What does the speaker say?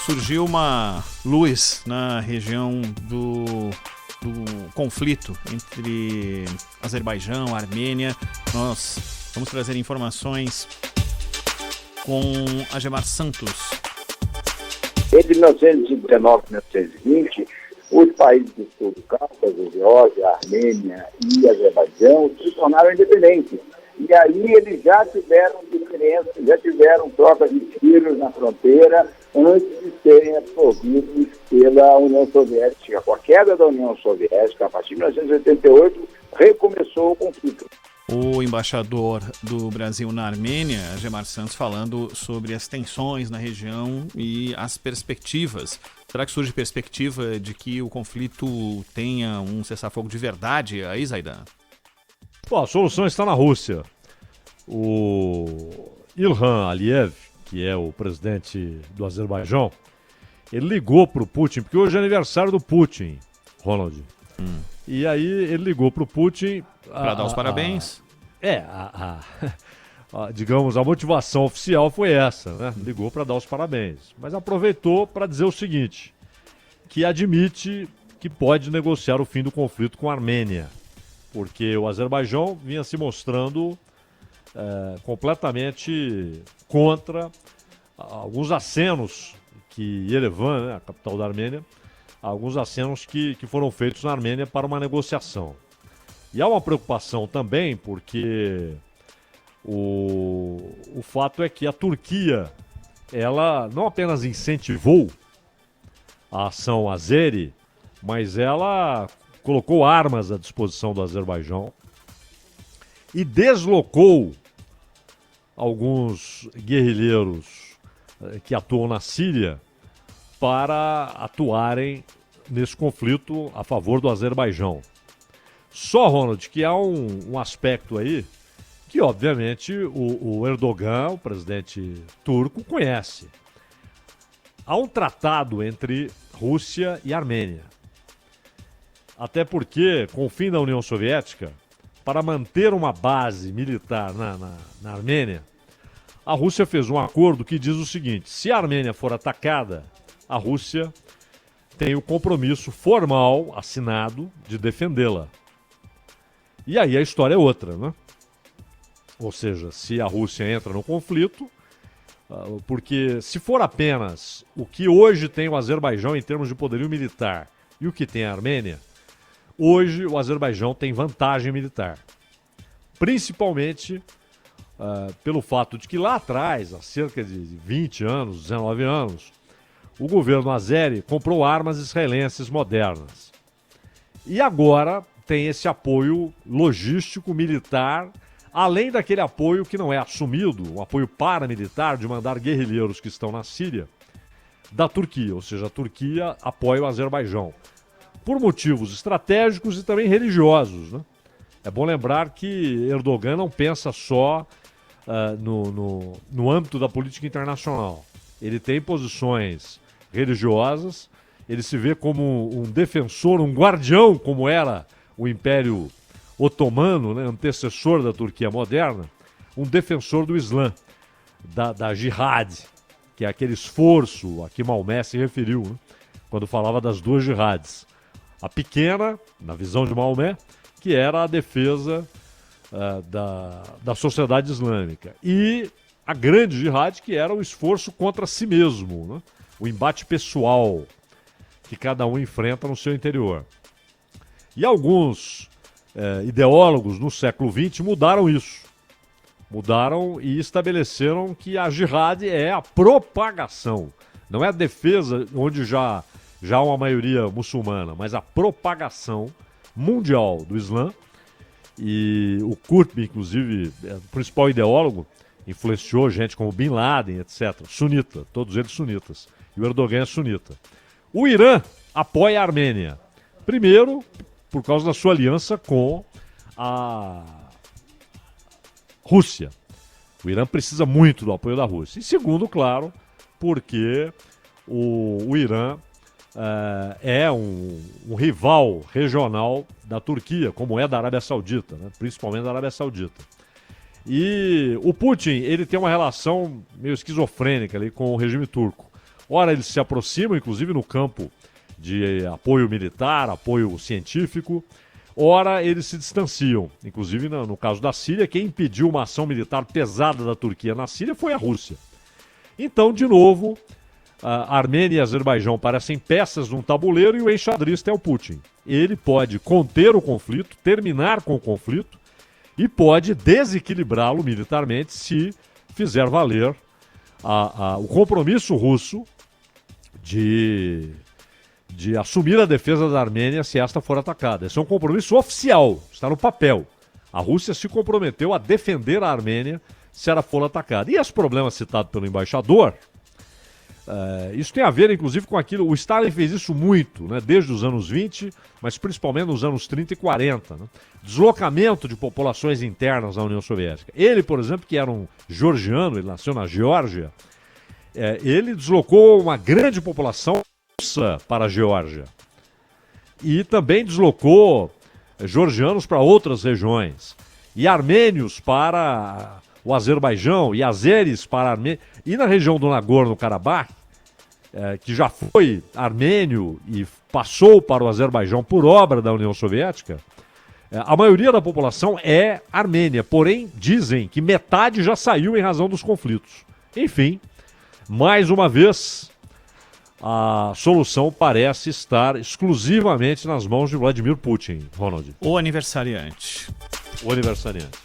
surgiu uma luz na região do conflito entre Azerbaijão, Armênia. Nós vamos trazer informações com Agemar Santos. Entre 1919 e 1920, os países do sul do Cáucaso, Geórgia, Armênia e Azerbaijão, se tornaram independentes. E aí eles já tiveram diferenças, já tiveram trocas de tiros na fronteira antes de serem absorvidos pela União Soviética. Com a queda da União Soviética, a partir de 1988, recomeçou o conflito. O embaixador do Brasil na Armênia, Agemar Santos, falando sobre as tensões na região e as perspectivas. Será que surge perspectiva de que o conflito tenha um cessar-fogo de verdade aí, Zaidan? Bom, a solução está na Rússia. O Ilham Aliyev, que é o presidente do Azerbaijão, ele ligou para o Putin, porque hoje é aniversário do Putin, Ronald. E aí ele ligou para o Putin... Para dar os parabéns. Digamos, a motivação oficial foi essa, né? Ligou para dar os parabéns. Mas aproveitou para dizer o seguinte, que admite que pode negociar o fim do conflito com a Armênia. Porque o Azerbaijão vinha se mostrando completamente contra alguns acenos que Yerevan, né, a capital da Armênia, alguns acenos que foram feitos na Armênia para uma negociação. E há uma preocupação também porque o fato é que a Turquia, ela não apenas incentivou a ação azeri, mas ela colocou armas à disposição do Azerbaijão e deslocou alguns guerrilheiros que atuam na Síria para atuarem nesse conflito a favor do Azerbaijão. Só, Ronald, que há um aspecto aí que, obviamente, o Erdogan, o presidente turco, conhece. Há um tratado entre Rússia e Armênia. Até porque, com o fim da União Soviética, para manter uma base militar na Armênia, a Rússia fez um acordo que diz o seguinte: se a Armênia for atacada, a Rússia tem o compromisso formal, assinado, de defendê-la. E aí a história é outra, né? Ou seja, se a Rússia entra no conflito, porque se for apenas o que hoje tem o Azerbaijão em termos de poderio militar e o que tem a Armênia, hoje o Azerbaijão tem vantagem militar. Principalmente pelo fato de que lá atrás, há cerca de 20 anos, 19 anos, o governo azeri comprou armas israelenses modernas. E agora tem esse apoio logístico, militar, além daquele apoio que não é assumido, um apoio paramilitar de mandar guerrilheiros que estão na Síria, da Turquia. Ou seja, a Turquia apoia o Azerbaijão por motivos estratégicos e também religiosos, né? É bom lembrar que Erdogan não pensa só no âmbito da política internacional. Ele tem posições religiosas, ele se vê como um defensor, um guardião, como era o Império Otomano, né, antecessor da Turquia moderna, um defensor do Islã, da jihad, que é aquele esforço a que Maomé se referiu, né, quando falava das duas jihads. A pequena, na visão de Maomé, que era a defesa da sociedade islâmica. E a grande jihad, que era o esforço contra si mesmo, né, o embate pessoal que cada um enfrenta no seu interior. E alguns ideólogos no século XX mudaram isso. Mudaram e estabeleceram que a jihad é a propagação. Não é a defesa onde já há uma maioria muçulmana, mas a propagação mundial do Islã. E o Qutb, inclusive, o principal ideólogo, influenciou gente como Bin Laden, etc. Sunita, todos eles sunitas. E o Erdogan é sunita. O Irã apoia a Armênia. Primeiro, por causa da sua aliança com a Rússia. O Irã precisa muito do apoio da Rússia. E segundo, claro, porque o Irã é um rival regional da Turquia, como é da Arábia Saudita, né? Principalmente da Arábia Saudita. E o Putin, ele tem uma relação meio esquizofrênica ali com o regime turco. Ora, eles se aproximam, inclusive no campo de apoio militar, apoio científico. Ora, eles se distanciam. Inclusive, no caso da Síria, quem impediu uma ação militar pesada da Turquia na Síria foi a Rússia. Então, de novo, a Armênia e Azerbaijão parecem peças num tabuleiro e o enxadrista é o Putin. Ele pode conter o conflito, terminar com o conflito e pode desequilibrá-lo militarmente se fizer valer o compromisso russo de assumir a defesa da Armênia se esta for atacada. Esse é um compromisso oficial, está no papel. A Rússia se comprometeu a defender a Armênia se ela for atacada. E esse problema citado pelo embaixador, isso tem a ver, inclusive, com aquilo... O Stalin fez isso muito, né, desde os anos 20, mas principalmente nos anos 30 e 40. Né? Deslocamento de populações internas na União Soviética. Ele, por exemplo, que era um georgiano, ele nasceu na Geórgia, ele deslocou uma grande população russa para a Geórgia. E também deslocou georgianos para outras regiões. E armênios para o Azerbaijão, e azeres para a Armênia. E na região do Nagorno-Karabakh, que já foi armênio e passou para o Azerbaijão por obra da União Soviética, a maioria da população é armênia. Porém, dizem que metade já saiu em razão dos conflitos. Enfim, mais uma vez, a solução parece estar exclusivamente nas mãos de Vladimir Putin, Ronald. O aniversariante. O aniversariante.